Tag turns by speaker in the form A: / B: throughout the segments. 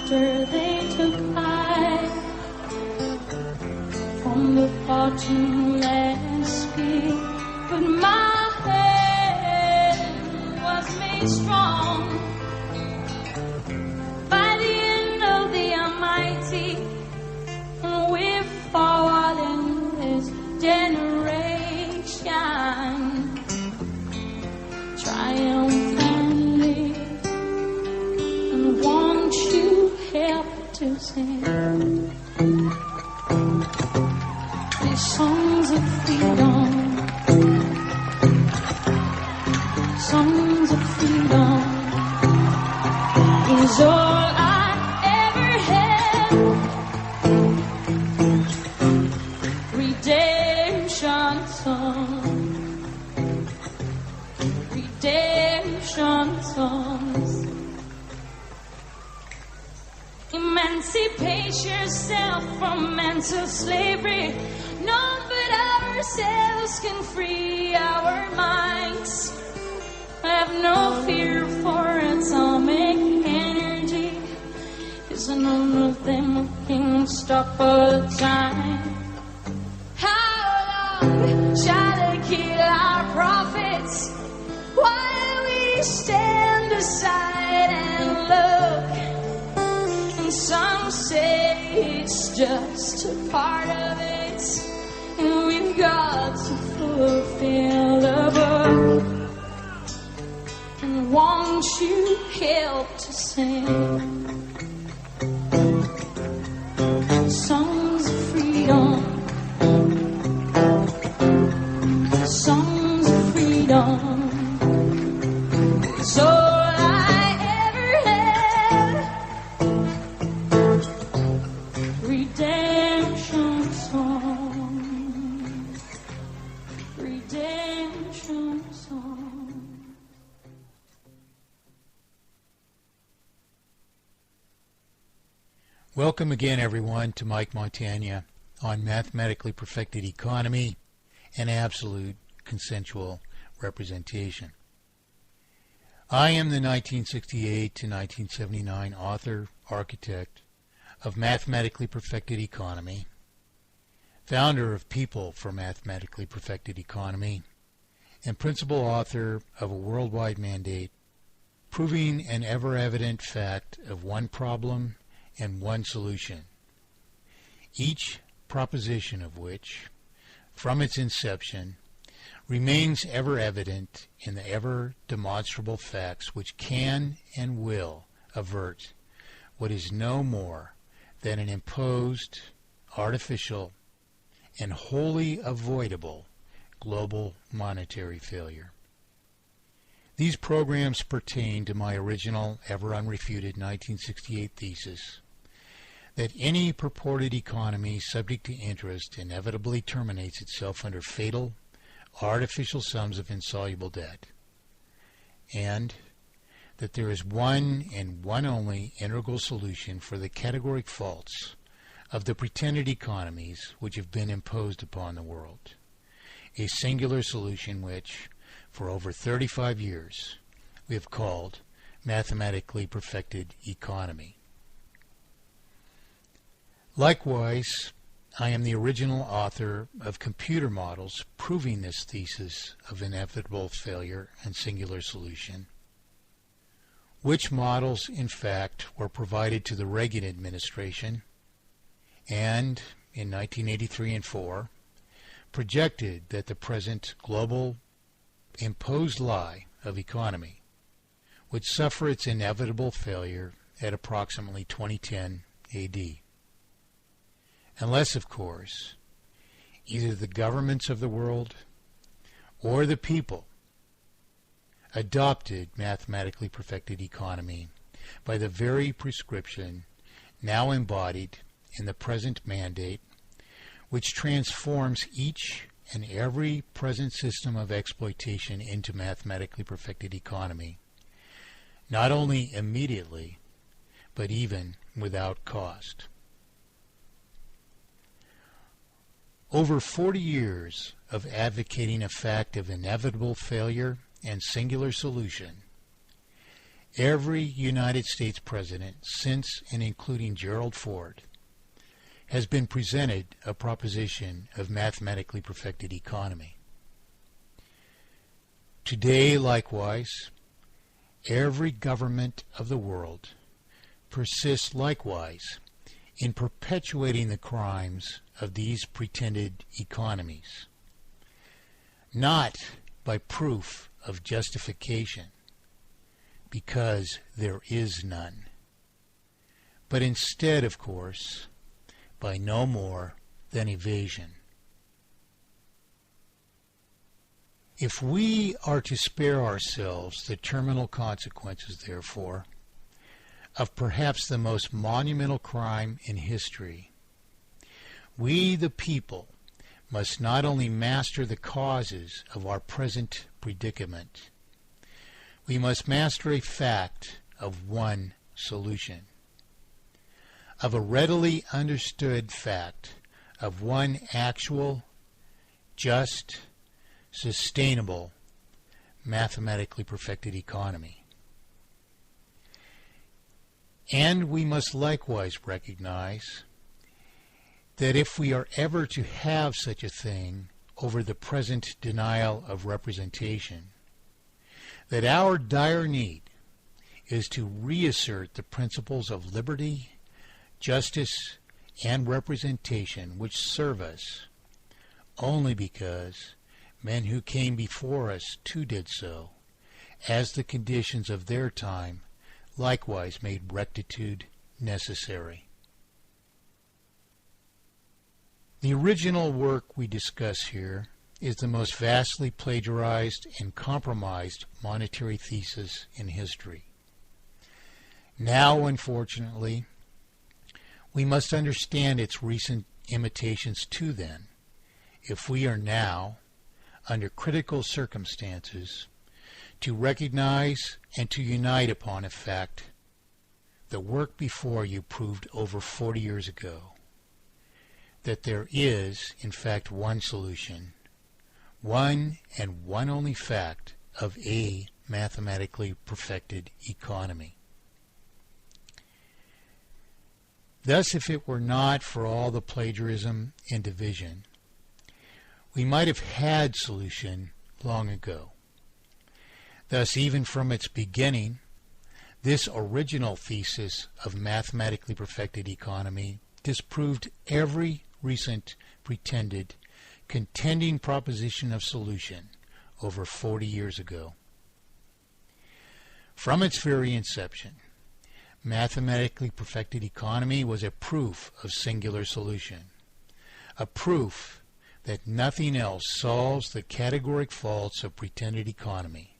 A: after they took I from the bottomless pit, but my hand was made strong by the end of the Almighty, and we're forward in this generation, triumphantly, and won't you help to sing these songs of freedom, songs of freedom is all I ever had. Redemption song, redemption songs. Emancipate yourself from mental slavery. None but ourselves can free our minds. Have no fear for atomic energy, 'cause none of them can stop a time. How long shall they kill our prophets while we stand aside and look? And some say it's just a part of it, and we've got to fulfill the book. And won't you help to sing songs of freedom, songs of freedom. It's all I ever had. Redemption song, redemption song.
B: Welcome again, everyone, to Mike Montagne on Mathematically Perfected Economy and Absolute Consensual Representation. I am the 1968 to 1979 author, architect of Mathematically Perfected Economy, founder of People for Mathematically Perfected Economy, and principal author of a worldwide mandate proving an ever-evident fact of one problem and one solution, each proposition of which, from its inception, remains ever evident in the ever demonstrable facts which can and will avert what is no more than an imposed, artificial, and wholly avoidable global monetary failure. These programs pertain to my original, ever unrefuted 1968 thesis that any purported economy subject to interest inevitably terminates itself under fatal, artificial sums of insoluble debt, and that there is one and one only integral solution for the categoric faults of the pretended economies which have been imposed upon the world, a singular solution which, for over 35 years, we have called Mathematically Perfected Economy. Likewise, I am the original author of computer models proving this thesis of inevitable failure and singular solution, which models, in fact, were provided to the Reagan administration and, in 1983 and 4, projected that the present global imposed lie of economy would suffer its inevitable failure at approximately 2010 AD. Unless, of course, either the governments of the world or the people adopted mathematically perfected economy by the very prescription now embodied in the present mandate, which transforms each and every present system of exploitation into mathematically perfected economy, not only immediately, but even without cost. Over 40 years of advocating a fact of inevitable failure and singular solution, every United States president since and including Gerald Ford has been presented a proposition of mathematically perfected economy. Today, likewise, every government of the world persists likewise in perpetuating the crimes of these pretended economies, not by proof of justification, because there is none, but instead, of course, by no more than evasion. If we are to spare ourselves the terminal consequences, therefore, of perhaps the most monumental crime in history, we, the people, must not only master the causes of our present predicament, we must master a fact of one solution, of a readily understood fact of one actual, just, sustainable, mathematically perfected economy. And we must likewise recognize that if we are ever to have such a thing over the present denial of representation, that our dire need is to reassert the principles of liberty, justice, and representation which serve us only because men who came before us too did so, as the conditions of their time likewise made rectitude necessary. The original work we discuss here is the most vastly plagiarized and compromised monetary thesis in history. Now, unfortunately, we must understand its recent imitations too then, if we are now, under critical circumstances, to recognize and to unite upon a fact the work before you proved over 40 years ago, that there is, in fact, one solution, one and one only fact of a mathematically perfected economy. Thus, if it were not for all the plagiarism and division, we might have had solution long ago. Thus, even from its beginning, this original thesis of mathematically perfected economy disproved every recent pretended contending proposition of solution over 40 years ago. From its very inception, mathematically perfected economy was a proof of singular solution, a proof that nothing else solves the categoric faults of pretended economy,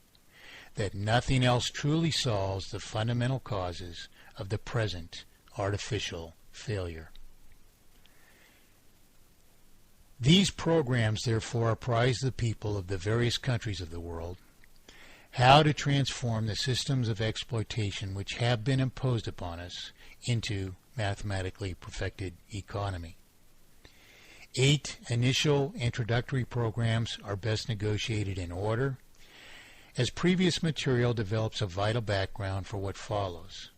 B: that nothing else truly solves the fundamental causes of the present artificial failure. These programs, therefore, apprise the people of the various countries of the world how to transform the systems of exploitation which have been imposed upon us into mathematically perfected economy. 8 initial introductory programs are best negotiated in order, as previous material develops a vital background for what follows.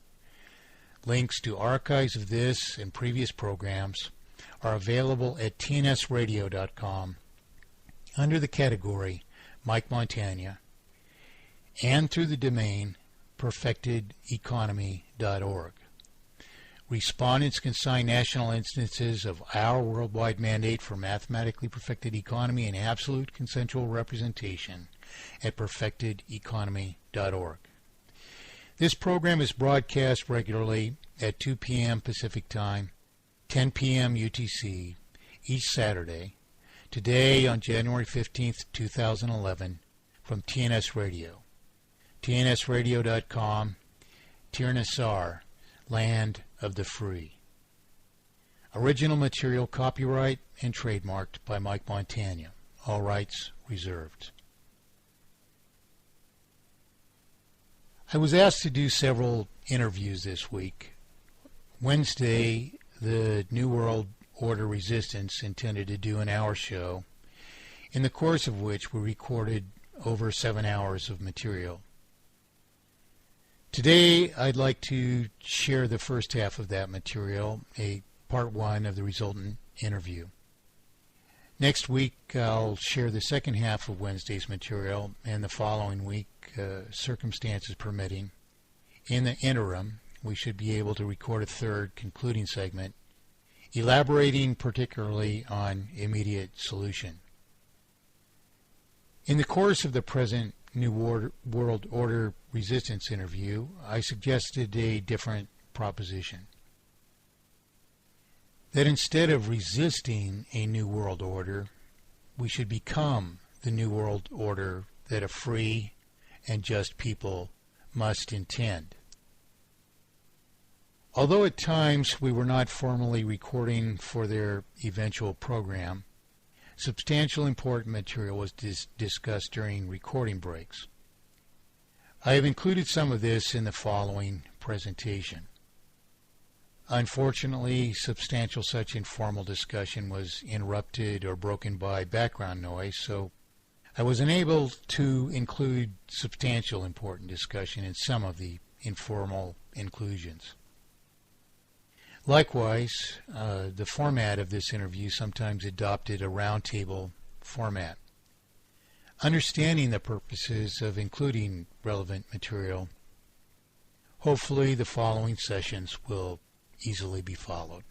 B: Links to archives of this and previous programs are available at tnsradio.com under the category Mike Montagne and through the domain perfectedeconomy.org. Respondents can sign national instances of our worldwide mandate for mathematically perfected economy and absolute consensual representation at perfectedeconomy.org. This program is broadcast regularly at 2 p.m. Pacific Time, 10 p.m. UTC, each Saturday, today on January 15th, 2011, from TNS Radio. TNSradio.com, Tirnasar, Land of the Free. Original material copyright and trademarked by Mike Montagne. All rights reserved. I was asked to do several interviews this week. Wednesday, the New World Order Resistance intended to do an hour show, in the course of which we recorded over 7 hours of material. Today, I'd like to share the first half of that material, a part one of the resultant interview. Next week, I'll share the second half of Wednesday's material, and the following week, circumstances permitting. In the interim, we should be able to record a third concluding segment, elaborating particularly on immediate solution. In the course of the present New World Order resistance interview, I suggested a different proposition. That instead of resisting a New World Order, we should become the New World Order that a free and just people must intend. Although at times we were not formally recording for their eventual program, substantial important material was discussed during recording breaks. I have included some of this in the following presentation. Unfortunately, substantial such informal discussion was interrupted or broken by background noise, so I was unable to include substantial important discussion in some of the informal inclusions. Likewise, the format of this interview sometimes adopted a roundtable format. Understanding the purposes of including relevant material, hopefully the following sessions will easily be followed.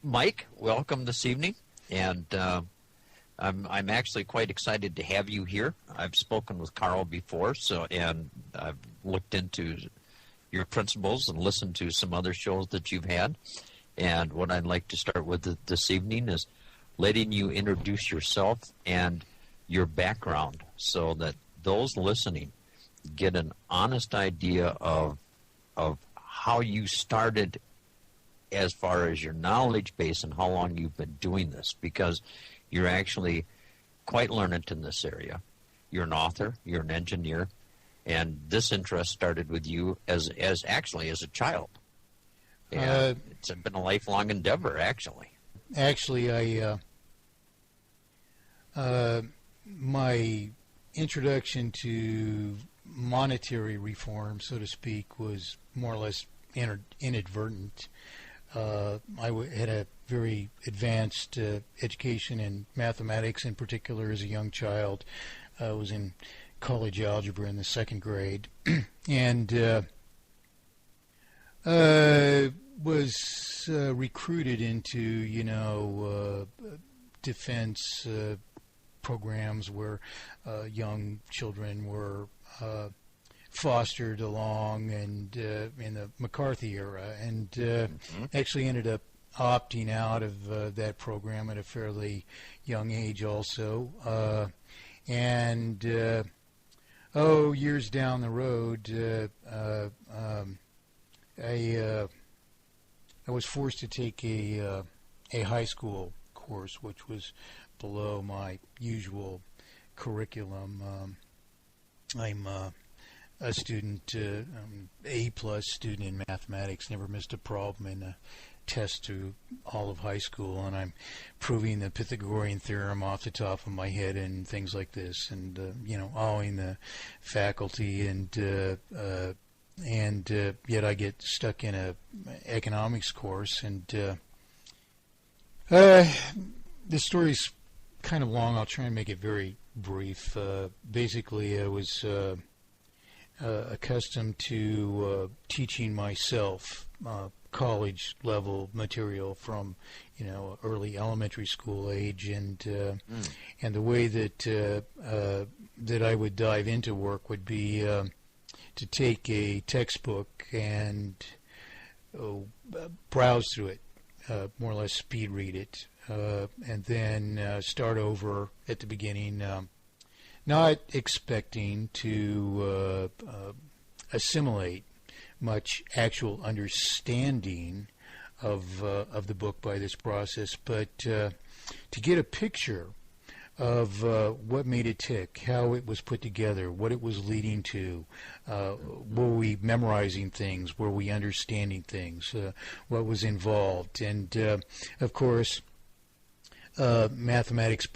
C: Mike, welcome this evening, and I'm actually quite excited to have you here. I've spoken with Carl before, and I've looked into your principles and listened to some other shows that you've had. And what I'd like to start with this evening is letting you introduce yourself and your background so that those listening get an honest idea of how you started as far as your knowledge base and how long you've been doing this, because you're actually quite learned in this area. You're an author, you're an engineer, and this interest started with you as actually as a child. And it's been a lifelong endeavor, actually.
B: Actually, my introduction to monetary reform, so to speak, was more or less inadvertent. I had a very advanced education in mathematics, in particular as a young child. I was in college algebra in the second grade, and was recruited into, defense programs where young children were fostered along, and in the McCarthy era, and actually ended up opting out of that program at a fairly young age also. Years down the road, I was forced to take a high school course, which was below my usual curriculum. I'm a student, A+ student in mathematics, never missed a problem in a test through all of high school, and I'm proving the Pythagorean theorem off the top of my head and things like this, and awing the faculty, and yet I get stuck in a economics course, and this story's kind of long. I'll try and make it very brief. Basically, I was accustomed to teaching myself college level material from early elementary school age, and the way that I would dive into work would be to take a textbook and browse through it, more or less speed read it, and then start over at the beginning, not expecting to assimilate much actual understanding of the book by this process, but to get a picture of what made it tick, how it was put together, what it was leading to. Were we memorizing things? Were we understanding things? What was involved? And, of course, mathematics